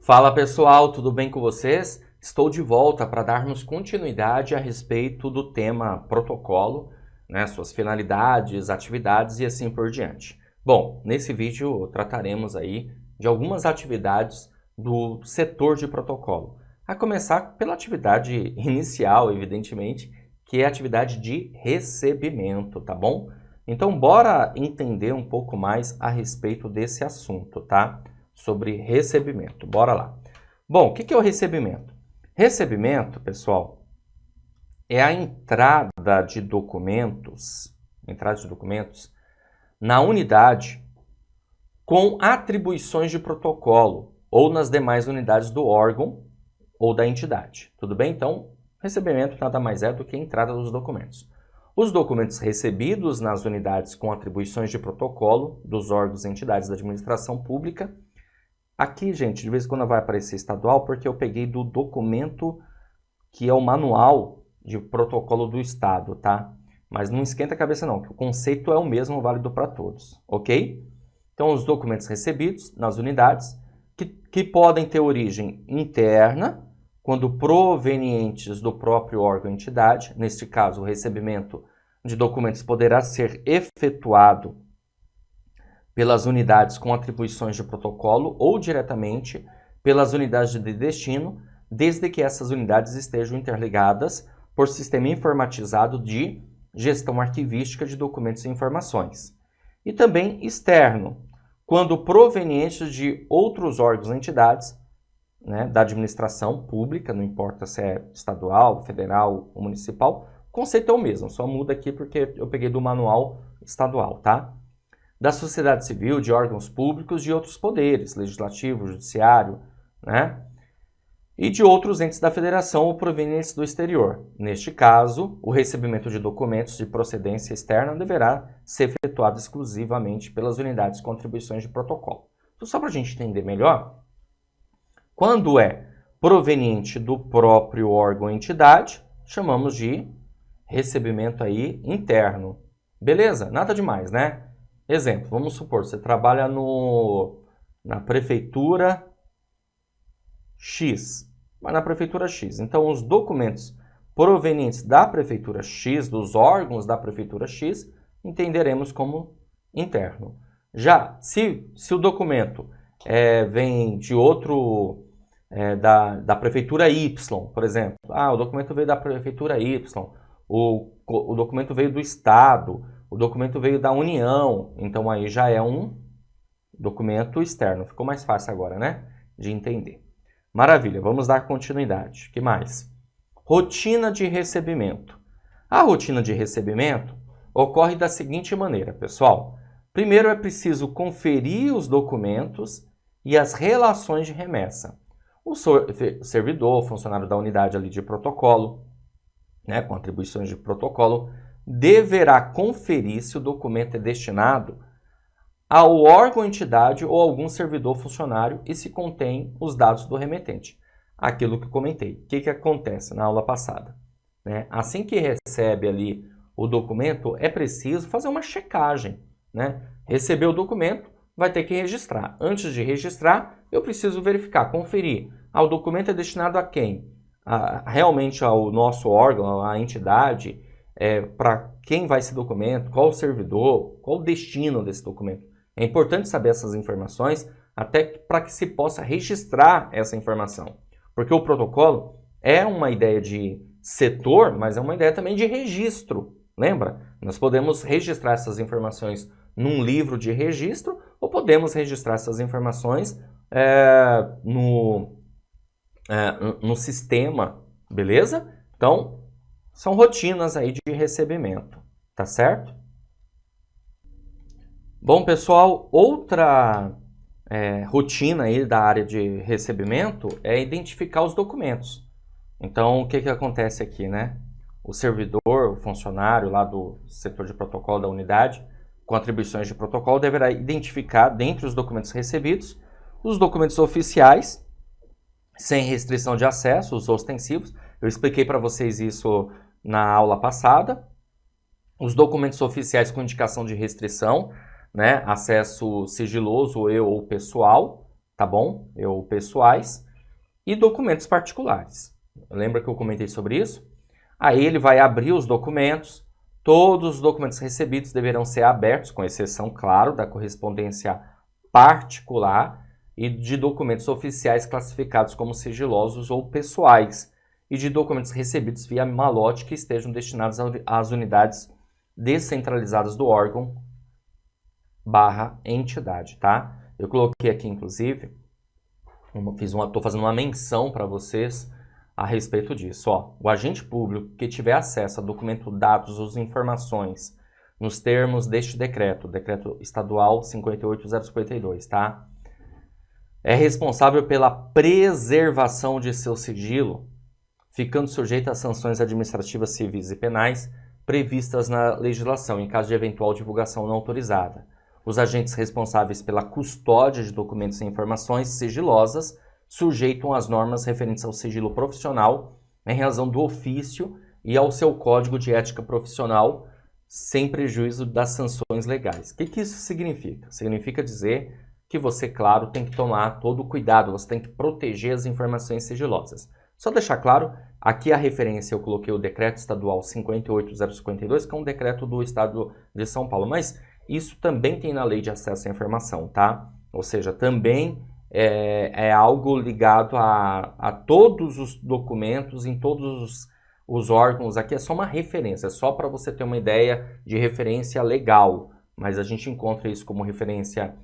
Fala pessoal, tudo bem com vocês? Estou de volta para darmos continuidade a respeito do tema protocolo, né, suas finalidades, atividades e assim por diante. Bom, nesse vídeo trataremos aí de algumas atividades do setor de protocolo. A começar pela atividade inicial, evidentemente, que é a atividade de recebimento, tá bom? Então, bora entender um pouco mais a respeito desse assunto, tá? Sobre recebimento. Bora lá. Bom, o que é o recebimento? Recebimento, pessoal, é a entrada de documentos na unidade com atribuições de protocolo ou nas demais unidades do órgão ou da entidade. Tudo bem? Então, recebimento nada mais é do que a entrada dos documentos. Os documentos recebidos nas unidades com atribuições de protocolo dos órgãos e entidades da administração pública. Aqui, gente, de vez em quando vai aparecer estadual, porque eu peguei do documento que é o manual de protocolo do Estado, tá? Mas não esquenta a cabeça não, que o conceito é o mesmo, válido para todos, ok? Então, os documentos recebidos nas unidades, que podem ter origem interna, quando provenientes do próprio órgão ou entidade. Neste caso, o recebimento de documentos poderá ser efetuado pelas unidades com atribuições de protocolo ou diretamente pelas unidades de destino, desde que essas unidades estejam interligadas por sistema informatizado de gestão arquivística de documentos e informações. E também externo, quando provenientes de outros órgãos e entidades, né, da administração pública, não importa se é estadual, federal ou municipal, o conceito é o mesmo, só muda aqui porque eu peguei do manual estadual, tá? Da sociedade civil, de órgãos públicos, de outros poderes, legislativo, judiciário, né? E de outros entes da federação ou provenientes do exterior. Neste caso, o recebimento de documentos de procedência externa deverá ser efetuado exclusivamente pelas unidades com atribuições de protocolo. Então, só para a gente entender melhor, quando é proveniente do próprio órgão ou entidade, chamamos de recebimento aí interno. Beleza? Nada demais, né? Exemplo, vamos supor, você trabalha na prefeitura X, mas na prefeitura X. Então, os documentos provenientes da prefeitura X, dos órgãos da prefeitura X, entenderemos como interno. Já, se o documento vem de outro, da prefeitura Y, por exemplo, o documento veio da prefeitura Y, o documento veio do Estado, o documento veio da União, então aí já é um documento externo. Ficou mais fácil agora, né? De entender. Maravilha, vamos dar continuidade. O que mais? Rotina de recebimento. A rotina de recebimento ocorre da seguinte maneira, pessoal. Primeiro é preciso conferir os documentos e as relações de remessa. O servidor, o funcionário da unidade ali de protocolo, né, com atribuições de protocolo, deverá conferir se o documento é destinado ao órgão ou entidade ou algum servidor funcionário e se contém os dados do remetente. Aquilo que eu comentei. O que acontece na aula passada? Né? Assim que recebe ali o documento, é preciso fazer uma checagem. Né? Receber o documento, vai ter que registrar. Antes de registrar, eu preciso verificar, conferir. O documento é destinado a quem? Realmente ao nosso órgão, à entidade, para quem vai esse documento, qual o servidor, qual o destino desse documento. É importante saber essas informações até para que se possa registrar essa informação. Porque o protocolo é uma ideia de setor, mas é uma ideia também de registro. Lembra? Nós podemos registrar essas informações num livro de registro ou podemos registrar essas informações no sistema, beleza? Então, são rotinas aí de recebimento, tá certo? Bom, pessoal, outra rotina aí da área de recebimento é identificar os documentos. Então, o que acontece aqui, né? O servidor, o funcionário lá do setor de protocolo da unidade, com atribuições de protocolo, deverá identificar, dentre os documentos recebidos, os documentos oficiais, sem restrição de acesso, os ostensivos. Eu expliquei para vocês isso na aula passada. Os documentos oficiais com indicação de restrição, né? Acesso sigiloso ou pessoal, tá bom? Pessoais e documentos particulares. Lembra que eu comentei sobre isso? Aí ele vai abrir os documentos, todos os documentos recebidos deverão ser abertos, com exceção, claro, da correspondência particular e de documentos oficiais classificados como sigilosos ou pessoais, e de documentos recebidos via malote que estejam destinados às unidades descentralizadas do órgão / entidade, tá? Eu coloquei aqui, inclusive, estou fazendo uma menção para vocês a respeito disso. Ó, o agente público que tiver acesso a documento, dados ou informações nos termos deste decreto estadual 58052, tá? É responsável pela preservação de seu sigilo, ficando sujeito às sanções administrativas civis e penais previstas na legislação, em caso de eventual divulgação não autorizada. Os agentes responsáveis pela custódia de documentos e informações sigilosas sujeitam às normas referentes ao sigilo profissional em razão do ofício e ao seu código de ética profissional, sem prejuízo das sanções legais. O que isso significa? Significa dizer que você, claro, tem que tomar todo o cuidado, você tem que proteger as informações sigilosas. Só deixar claro, aqui a referência eu coloquei o decreto estadual 58052, que é um decreto do estado de São Paulo, mas isso também tem na lei de acesso à informação, tá? Ou seja, também é algo ligado a todos os documentos, em todos os órgãos. Aqui é só uma referência, só para você ter uma ideia de referência legal, mas a gente encontra isso como referência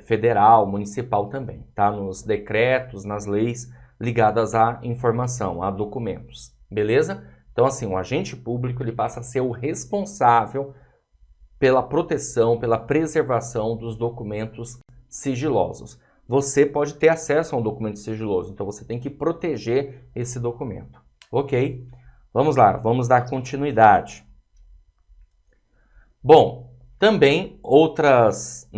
federal, municipal também, tá? Nos decretos, nas leis ligadas à informação, a documentos, beleza? Então, assim, o agente público ele passa a ser o responsável pela proteção, pela preservação dos documentos sigilosos. Você pode ter acesso a um documento sigiloso, então você tem que proteger esse documento. Ok? Vamos lá, vamos dar continuidade. Bom, também outras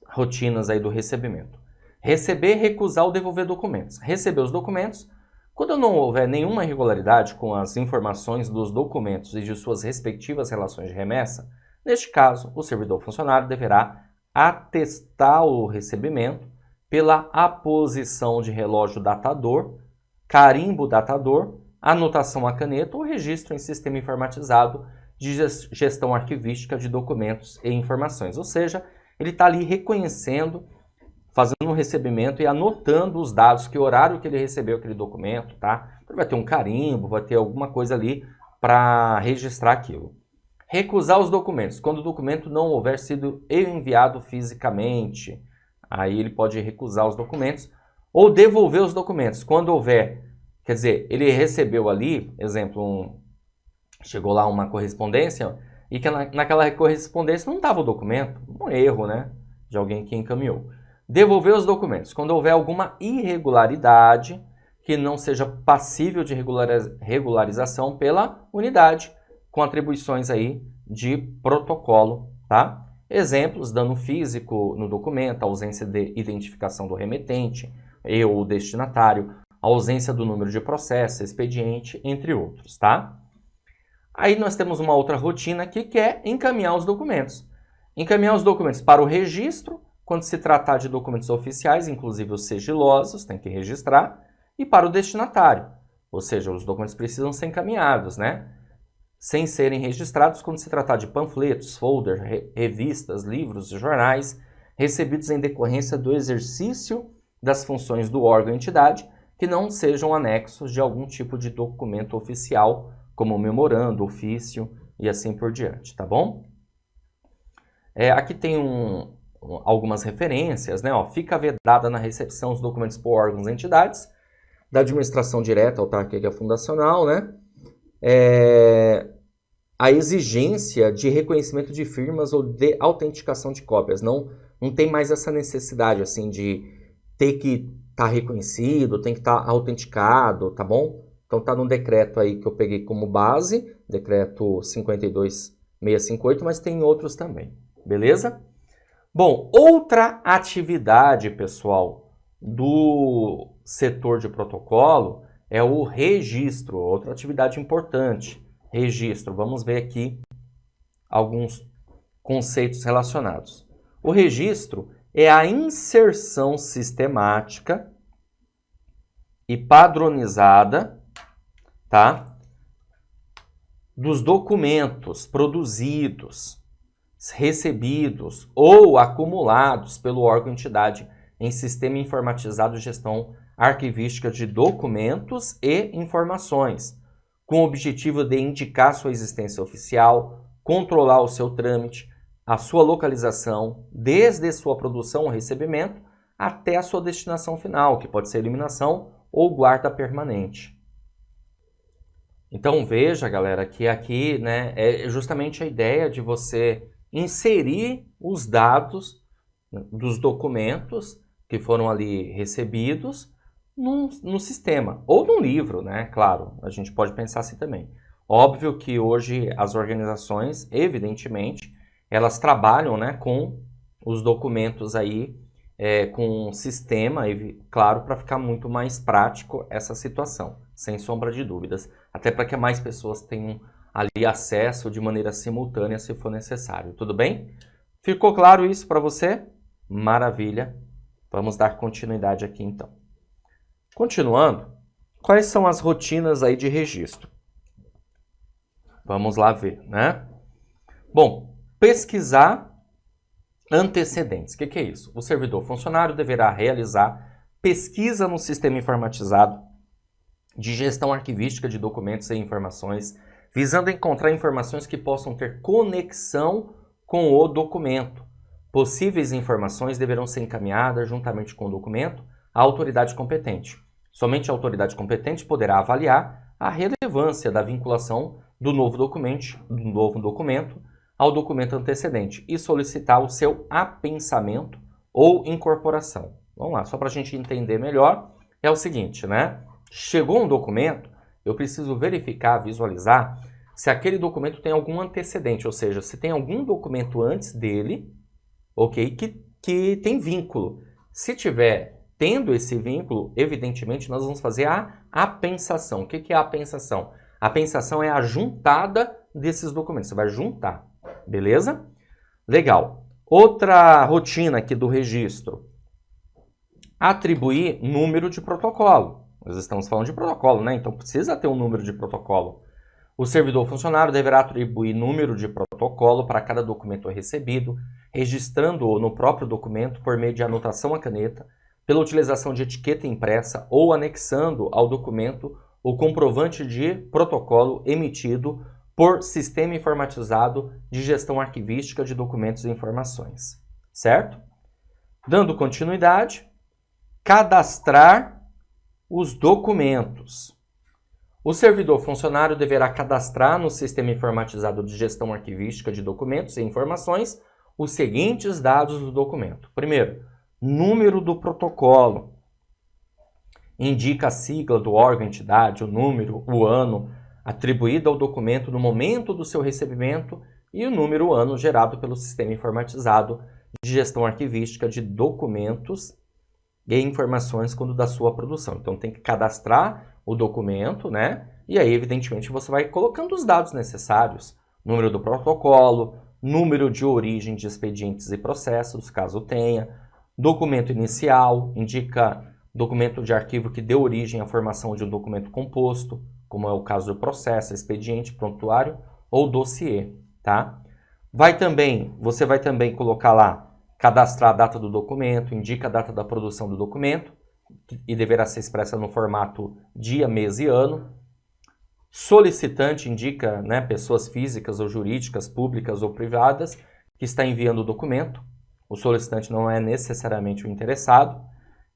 rotinas aí do recebimento. Receber, recusar ou devolver documentos. Receber os documentos. Quando não houver nenhuma irregularidade com as informações dos documentos e de suas respectivas relações de remessa, neste caso, o servidor funcionário deverá atestar o recebimento pela aposição de relógio datador, carimbo datador, anotação a caneta ou registro em sistema informatizado de gestão arquivística de documentos e informações. Ou seja, ele está ali reconhecendo, fazendo um recebimento e anotando os dados, que horário que ele recebeu aquele documento, tá? Vai ter um carimbo, vai ter alguma coisa ali para registrar aquilo. Recusar os documentos. Quando o documento não houver sido enviado fisicamente, aí ele pode recusar os documentos. Ou devolver os documentos. Quando houver, quer dizer, ele recebeu ali, exemplo, chegou lá uma correspondência e que naquela correspondência não estava o documento. Um erro, né? De alguém que encaminhou. Devolver os documentos. Quando houver alguma irregularidade que não seja passível de regularização pela unidade, com atribuições aí de protocolo, tá? Exemplos, dano físico no documento, ausência de identificação do remetente ou destinatário, ausência do número de processo, expediente, entre outros, tá? Aí nós temos uma outra rotina aqui que é encaminhar os documentos. Encaminhar os documentos para o registro, quando se tratar de documentos oficiais, inclusive os sigilosos, tem que registrar, e para o destinatário, ou seja, os documentos precisam ser encaminhados, né? Sem serem registrados quando se tratar de panfletos, folders, revistas, livros e jornais recebidos em decorrência do exercício das funções do órgão ou entidade que não sejam anexos de algum tipo de documento oficial, como memorando, ofício e assim por diante, tá bom? Aqui tem algumas referências, né? Ó, fica vedada na recepção os documentos por órgãos e entidades da administração direta, autárquica fundacional, né? A exigência de reconhecimento de firmas ou de autenticação de cópias. Não tem mais essa necessidade assim de ter que estar reconhecido, tem que estar autenticado, tá bom? Então tá no decreto aí que eu peguei como base, decreto 52658, mas tem outros também, beleza? Bom, outra atividade, pessoal, do setor de protocolo é o registro, outra atividade importante, registro. Vamos ver aqui alguns conceitos relacionados. O registro, é a inserção sistemática e padronizada, tá, dos documentos produzidos, recebidos ou acumulados pelo órgão-entidade em sistema informatizado de gestão arquivística de documentos e informações, com o objetivo de indicar sua existência oficial, controlar o seu trâmite, a sua localização, desde sua produção ou recebimento até a sua destinação final, que pode ser eliminação ou guarda permanente. Então veja, galera, que aqui, né, é justamente a ideia de você inserir os dados dos documentos que foram ali recebidos no sistema, ou num livro, né? Claro, a gente pode pensar assim também. Óbvio que hoje as organizações, evidentemente, elas trabalham, né, com os documentos aí, com um sistema, claro, para ficar muito mais prático essa situação, sem sombra de dúvidas. Até para que mais pessoas tenham ali acesso de maneira simultânea, se for necessário. Tudo bem? Ficou claro isso para você? Maravilha. Vamos dar continuidade aqui, então. Continuando, quais são as rotinas aí de registro? Vamos lá ver, né? Bom, pesquisar antecedentes. O que é isso? O servidor funcionário deverá realizar pesquisa no sistema informatizado de gestão arquivística de documentos e informações, visando encontrar informações que possam ter conexão com o documento. Possíveis informações deverão ser encaminhadas juntamente com o documento à autoridade competente. Somente a autoridade competente poderá avaliar a relevância da vinculação do novo documento ao documento antecedente e solicitar o seu apensamento ou incorporação. Vamos lá, só para a gente entender melhor, é o seguinte, né? Chegou um documento, eu preciso verificar, visualizar se aquele documento tem algum antecedente, ou seja, se tem algum documento antes dele, ok, que tem vínculo. Se tiver tendo esse vínculo, evidentemente nós vamos fazer a apensação. O que é a apensação? A apensação é a juntada desses documentos, você vai juntar, beleza? Legal. Outra rotina aqui do registro, atribuir número de protocolo. Nós estamos falando de protocolo, né? Então precisa ter um número de protocolo. O servidor funcionário deverá atribuir número de protocolo para cada documento recebido, registrando-o no próprio documento por meio de anotação à caneta, pela utilização de etiqueta impressa ou anexando ao documento o comprovante de protocolo emitido por sistema informatizado de gestão arquivística de documentos e informações. Certo? Dando continuidade, cadastrar os documentos. O servidor funcionário deverá cadastrar no sistema informatizado de gestão arquivística de documentos e informações os seguintes dados do documento. Primeiro, número do protocolo. Indica a sigla do órgão, entidade, o número, o ano atribuído ao documento no momento do seu recebimento e o número, o ano gerado pelo sistema informatizado de gestão arquivística de documentos e informações quando da sua produção. Então tem que cadastrar o documento, né? E aí, evidentemente, você vai colocando os dados necessários. Número do protocolo, número de origem de expedientes e processos, caso tenha. Documento inicial, indica documento de arquivo que deu origem à formação de um documento composto, como é o caso do processo, expediente, prontuário ou dossiê, tá? Você vai também colocar lá, cadastrar a data do documento, indica a data da produção do documento e deverá ser expressa no formato dia, mês e ano. Solicitante indica, né, pessoas físicas ou jurídicas, públicas ou privadas, que está enviando o documento. O solicitante não é necessariamente o interessado.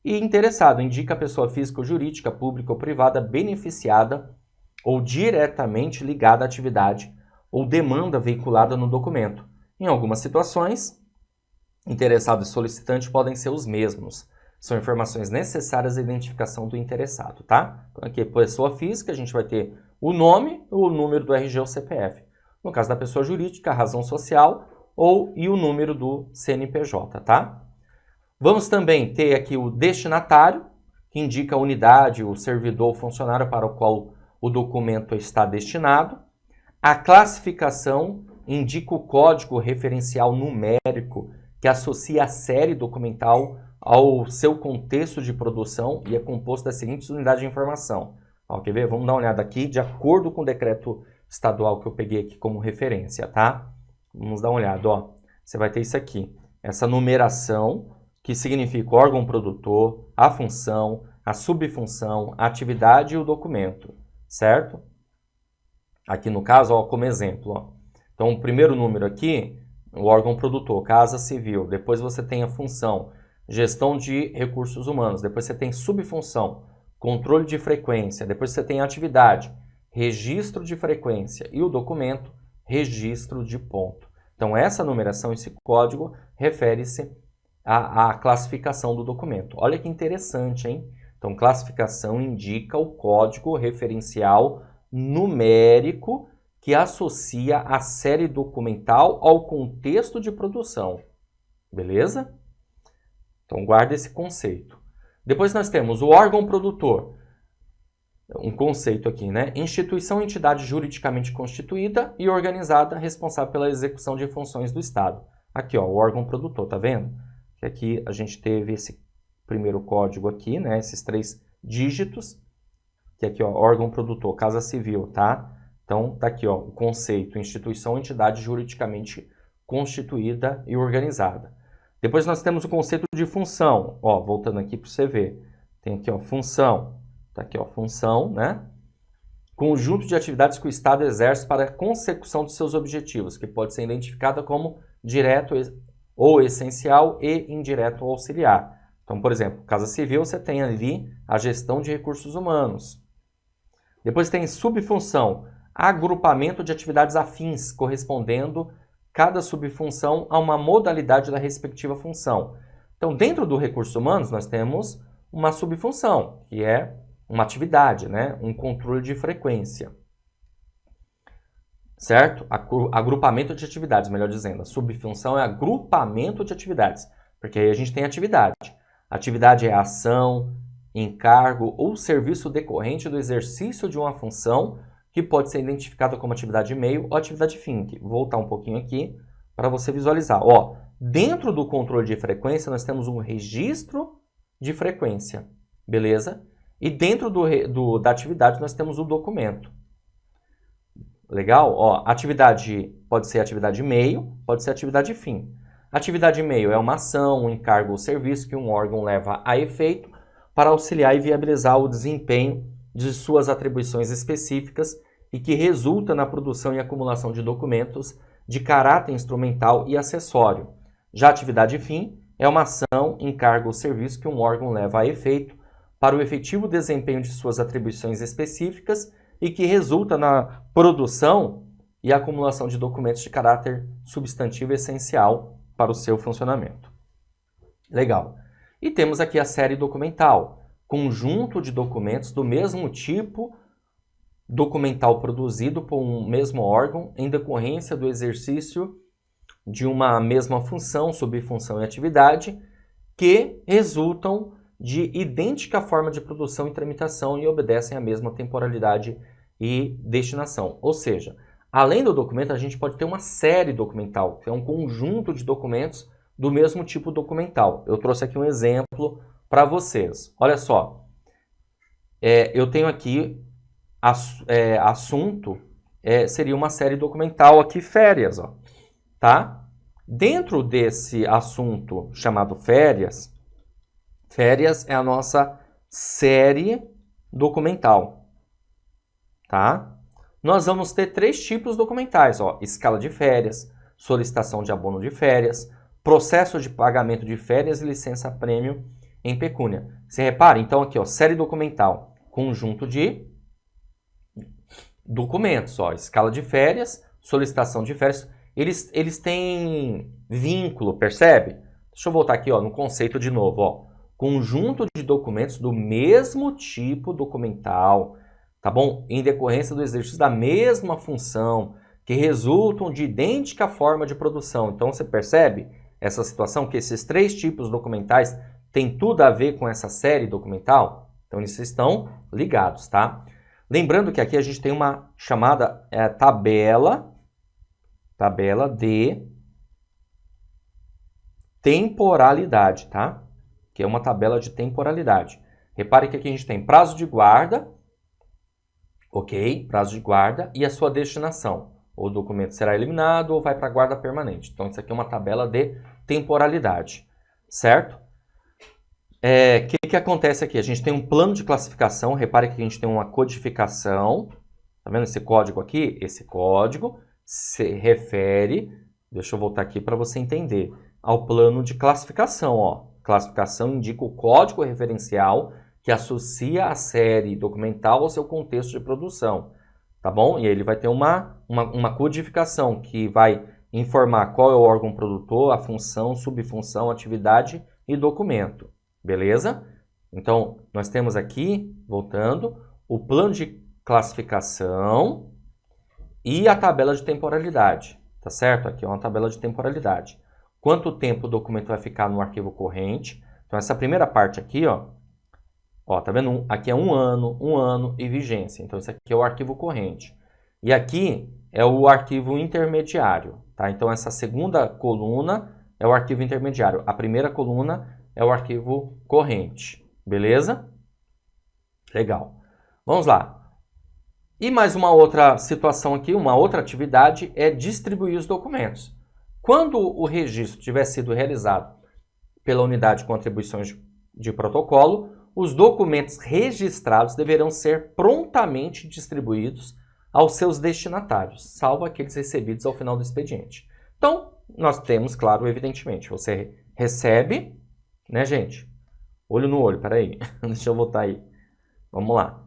E interessado indica a pessoa física ou jurídica, pública ou privada beneficiada ou diretamente ligada à atividade ou demanda veiculada no documento. Em algumas situações, interessado e solicitante podem ser os mesmos. São informações necessárias à identificação do interessado, tá? Então aqui, pessoa física, a gente vai ter o nome, o número do RG ou CPF. No caso da pessoa jurídica, a razão social e o número do CNPJ, tá? Vamos também ter aqui o destinatário, que indica a unidade, o servidor ou funcionário para o qual o documento está destinado. A classificação indica o código referencial numérico que associa a série documental ao seu contexto de produção e é composto das seguintes unidades de informação. Ó, quer ver? Vamos dar uma olhada aqui, de acordo com o decreto estadual que eu peguei aqui como referência, tá? Vamos dar uma olhada, ó. Você vai ter isso aqui, essa numeração, que significa o órgão produtor, a função, a subfunção, a atividade e o documento, certo? Aqui no caso, ó, como exemplo, ó. Então, o primeiro número aqui, o órgão produtor, Casa Civil. Depois você tem a função, gestão de recursos humanos. Depois você tem subfunção, controle de frequência. Depois você tem a atividade, registro de frequência. E o documento, registro de ponto. Então, essa numeração, esse código, refere-se à classificação do documento. Olha que interessante, hein? Então, classificação indica o código referencial numérico que associa a série documental ao contexto de produção. Beleza? Então, guarda esse conceito. Depois nós temos o órgão produtor. Um conceito aqui, né? Instituição ou entidade juridicamente constituída e organizada responsável pela execução de funções do Estado. Aqui, ó, o órgão produtor, tá vendo? Que aqui a gente teve esse primeiro código aqui, né? Esses 3 dígitos. Que aqui, ó, órgão produtor, Casa Civil, tá? Então, tá aqui, ó, o conceito, instituição ou entidade juridicamente constituída e organizada. Depois nós temos o conceito de função. Ó, voltando aqui para você ver. Tem aqui, ó, função. Tá aqui, ó, função, né? Conjunto de atividades que o Estado exerce para a consecução de seus objetivos, que pode ser identificada como direto ou essencial e indireto ou auxiliar. Então, por exemplo, Casa Civil, você tem ali a gestão de recursos humanos. Depois tem subfunção, agrupamento de atividades afins, correspondendo cada subfunção a uma modalidade da respectiva função. Então, dentro do recursos humanos, nós temos uma subfunção, que é uma atividade, né? Um controle de frequência. Certo? Agrupamento de atividades, melhor dizendo. A subfunção é agrupamento de atividades, porque aí a gente tem atividade. Atividade é ação, encargo ou serviço decorrente do exercício de uma função que pode ser identificada como atividade meio ou atividade fim. Vou voltar um pouquinho aqui para você visualizar. Ó, dentro do controle de frequência, nós temos um registro de frequência, beleza? E dentro da atividade, nós temos o documento. Legal? Ó, atividade pode ser atividade meio, pode ser atividade fim. Atividade meio é uma ação, um encargo ou serviço que um órgão leva a efeito para auxiliar e viabilizar o desempenho de suas atribuições específicas e que resulta na produção e acumulação de documentos de caráter instrumental e acessório. Já a atividade fim é uma ação, encargo ou serviço que um órgão leva a efeito para o efetivo desempenho de suas atribuições específicas e que resulta na produção e acumulação de documentos de caráter substantivo essencial para o seu funcionamento. Legal. E temos aqui a série documental, conjunto de documentos do mesmo tipo documental produzido por um mesmo órgão em decorrência do exercício de uma mesma função, subfunção e atividade que resultam de idêntica forma de produção e tramitação e obedecem à mesma temporalidade e destinação. Ou seja, além do documento, a gente pode ter uma série documental, que é um conjunto de documentos do mesmo tipo documental. Eu trouxe aqui um exemplo para vocês. Olha só, eu tenho aqui assunto, seria uma série documental aqui, férias, ó, tá? Dentro desse assunto chamado férias é a nossa série documental, tá? Nós vamos ter 3 tipos documentais, ó, escala de férias, solicitação de abono de férias, processo de pagamento de férias e licença-prêmio em pecúnia. Você repara, então aqui, ó, série documental, conjunto de documentos, ó, escala de férias, solicitação de férias, eles têm vínculo, percebe? Deixa eu voltar aqui, ó, no conceito de novo, ó. Conjunto de documentos do mesmo tipo documental, tá bom? Em decorrência do exercício da mesma função, que resultam de idêntica forma de produção. Então, você percebe essa situação, que esses 3 tipos documentais têm tudo a ver com essa série documental? Então, eles estão ligados, tá? Lembrando que aqui a gente tem uma chamada tabela de temporalidade, tá? Que é uma tabela de temporalidade. Repare que aqui a gente tem prazo de guarda, ok? Prazo de guarda e a sua destinação. O documento será eliminado ou vai para a guarda permanente. Então, isso aqui é uma tabela de temporalidade, certo? O que acontece aqui? A gente tem um plano de classificação. Repare que a gente tem uma codificação. Tá vendo esse código aqui? Esse código se refere, deixa eu voltar aqui para você entender, ao plano de classificação. Ó. Classificação indica o código referencial que associa a série documental ao seu contexto de produção. Tá bom? E aí ele vai ter uma codificação que vai informar qual é o órgão produtor, a função, subfunção, atividade e documento. Beleza? Então, nós temos aqui, voltando, o plano de classificação e a tabela de temporalidade. Tá certo? Aqui é uma tabela de temporalidade. Quanto tempo o documento vai ficar no arquivo corrente? Então, essa primeira parte aqui, ó, tá vendo? Aqui é um ano e vigência. Então, isso aqui é o arquivo corrente. E aqui é o arquivo intermediário, tá? Então, essa segunda coluna é o arquivo intermediário. A primeira coluna é o arquivo corrente. Beleza? Legal. Vamos lá. E mais uma outra situação aqui, uma outra atividade é distribuir os documentos. Quando o registro tiver sido realizado pela unidade com atribuições de protocolo, os documentos registrados deverão ser prontamente distribuídos aos seus destinatários, salvo aqueles recebidos ao final do expediente. Então, nós temos, claro, evidentemente, você recebe, né, gente? Olho no olho, peraí, deixa eu voltar aí. Vamos lá.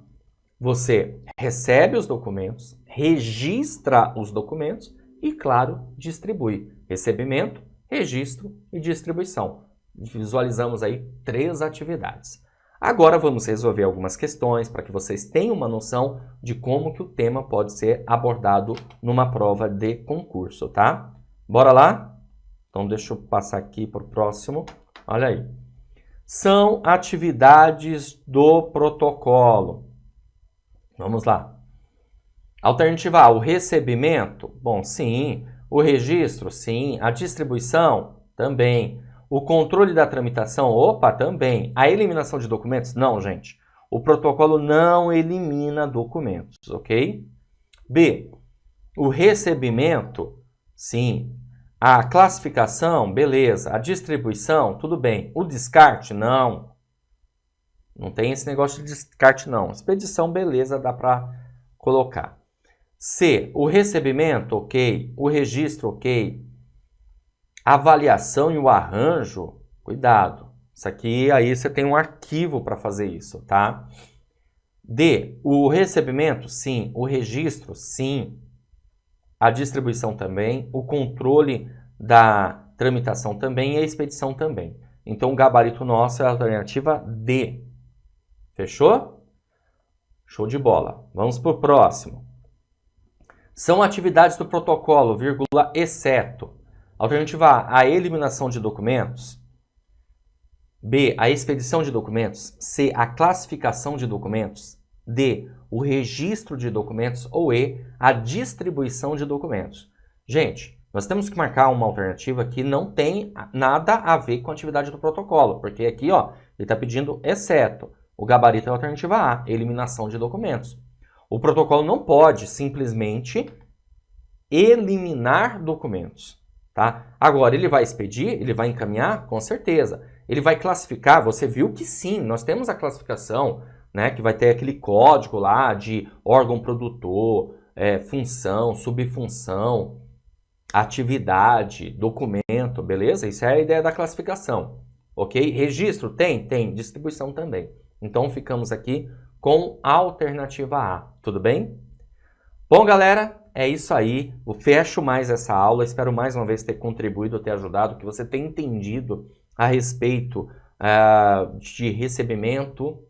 Você recebe os documentos, registra os documentos e, claro, distribui. Recebimento, registro e distribuição. Visualizamos aí 3 atividades. Agora vamos resolver algumas questões para que vocês tenham uma noção de como que o tema pode ser abordado numa prova de concurso, tá? Bora lá? Então deixa eu passar aqui para o próximo. Olha aí. São atividades do protocolo. Vamos lá. Alternativa A, o recebimento? Bom, sim. O registro? Sim. A distribuição? Também. O controle da tramitação? Opa, também. A eliminação de documentos? Não, gente. O protocolo não elimina documentos, ok? B, o recebimento? Sim. A classificação? Beleza. A distribuição? Tudo bem. O descarte? Não. Não tem esse negócio de descarte, não. Expedição, beleza, dá para colocar. C, o recebimento? Ok. O registro? Ok. A avaliação e o arranjo, cuidado. Isso aqui, aí você tem um arquivo para fazer isso, tá? D, o recebimento, sim. O registro, sim. A distribuição também. O controle da tramitação também e a expedição também. Então, o gabarito nosso é a alternativa D. Fechou? Show de bola. Vamos para o próximo. São atividades do protocolo, vírgula, exceto. Alternativa A, a eliminação de documentos. B, a expedição de documentos. C, a classificação de documentos. D, o registro de documentos. Ou E, a distribuição de documentos. Gente, nós temos que marcar uma alternativa que não tem nada a ver com a atividade do protocolo. Porque aqui, ó, ele está pedindo exceto. O gabarito é a alternativa A, eliminação de documentos. O protocolo não pode simplesmente eliminar documentos. Tá? Agora, ele vai expedir? Ele vai encaminhar? Com certeza. Ele vai classificar? Você viu que sim, nós temos a classificação, né, que vai ter aquele código lá de órgão produtor, função, subfunção, atividade, documento, beleza? Isso é a ideia da classificação, ok? Registro? Tem? Tem. Distribuição também. Então, ficamos aqui com a alternativa A, tudo bem? Bom, galera, é isso aí. Eu fecho mais essa aula. Espero mais uma vez ter contribuído, ter ajudado, que você tenha entendido a respeito de recebimento,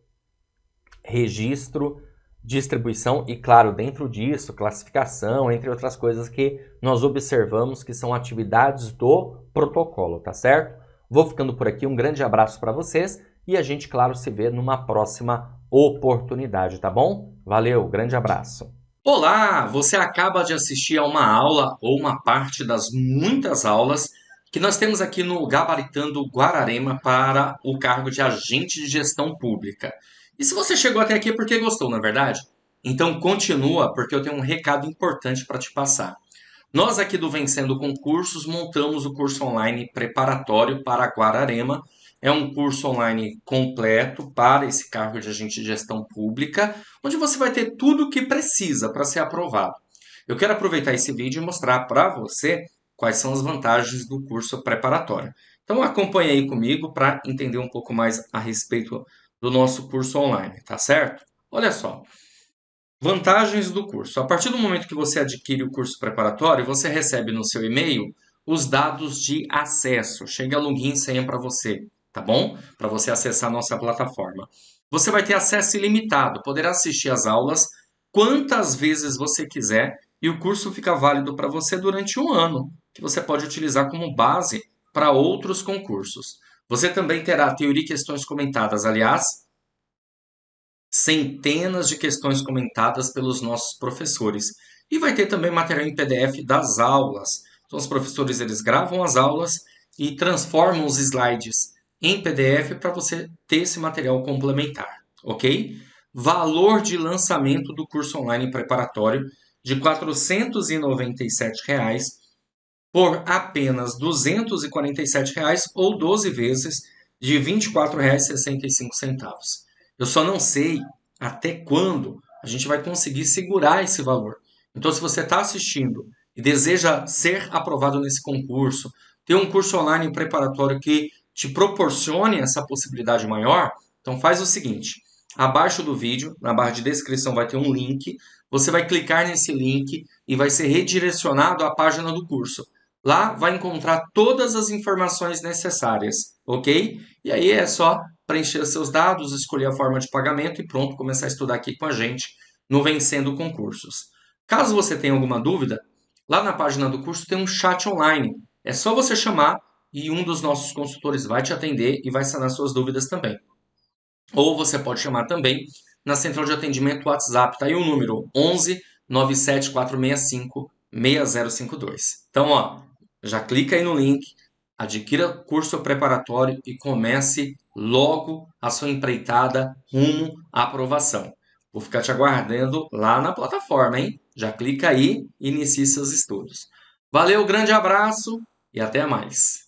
registro, distribuição e, claro, dentro disso, classificação, entre outras coisas que nós observamos que são atividades do protocolo, tá certo? Vou ficando por aqui. Um grande abraço para vocês e a gente, claro, se vê numa próxima oportunidade, tá bom? Valeu, grande abraço. Olá, você acaba de assistir a uma aula ou uma parte das muitas aulas que nós temos aqui no Gabaritando Guararema para o cargo de agente de gestão pública. E se você chegou até aqui é porque gostou, não é verdade? Então continua, porque eu tenho um recado importante para te passar. Nós aqui do Vencendo Concursos montamos o curso online preparatório para Guararema. É um curso online completo para esse cargo de agente de gestão pública, onde você vai ter tudo o que precisa para ser aprovado. Eu quero aproveitar esse vídeo e mostrar para você quais são as vantagens do curso preparatório. Então acompanhe aí comigo para entender um pouco mais a respeito do nosso curso online, tá certo? Olha só. Vantagens do curso. A partir do momento que você adquire o curso preparatório, você recebe no seu e-mail os dados de acesso. Chega login e senha para você, tá bom? Para você acessar a nossa plataforma. Você vai ter acesso ilimitado, poderá assistir às aulas quantas vezes você quiser e o curso fica válido para você durante um ano, que você pode utilizar como base para outros concursos. Você também terá teoria e questões comentadas, aliás, centenas de questões comentadas pelos nossos professores. E vai ter também material em PDF das aulas. Então, os professores eles gravam as aulas e transformam os slides em PDF para você ter esse material complementar, ok? Valor de lançamento do curso online preparatório de R$ 497 por apenas R$ 247 ou 12 vezes de R$ 24,65. Eu só não sei até quando a gente vai conseguir segurar esse valor. Então, se você está assistindo e deseja ser aprovado nesse concurso, ter um curso online preparatório que te proporcione essa possibilidade maior, então faz o seguinte: abaixo do vídeo, na barra de descrição, vai ter um link. Você vai clicar nesse link e vai ser redirecionado à página do curso. Lá vai encontrar todas as informações necessárias, ok? E aí é só preencher seus dados, escolher a forma de pagamento e pronto, começar a estudar aqui com a gente no Vencendo Concursos. Caso você tenha alguma dúvida, lá na página do curso tem um chat online. É só você chamar e um dos nossos consultores vai te atender e vai sanar suas dúvidas também. Ou você pode chamar também na central de atendimento WhatsApp. Tá aí o número 11 97465 6052. Então, ó, já clica aí no link, adquira curso preparatório e comece logo a sua empreitada rumo à aprovação. Vou ficar te aguardando lá na plataforma, hein? Já clica aí e inicie seus estudos. Valeu, grande abraço e até mais.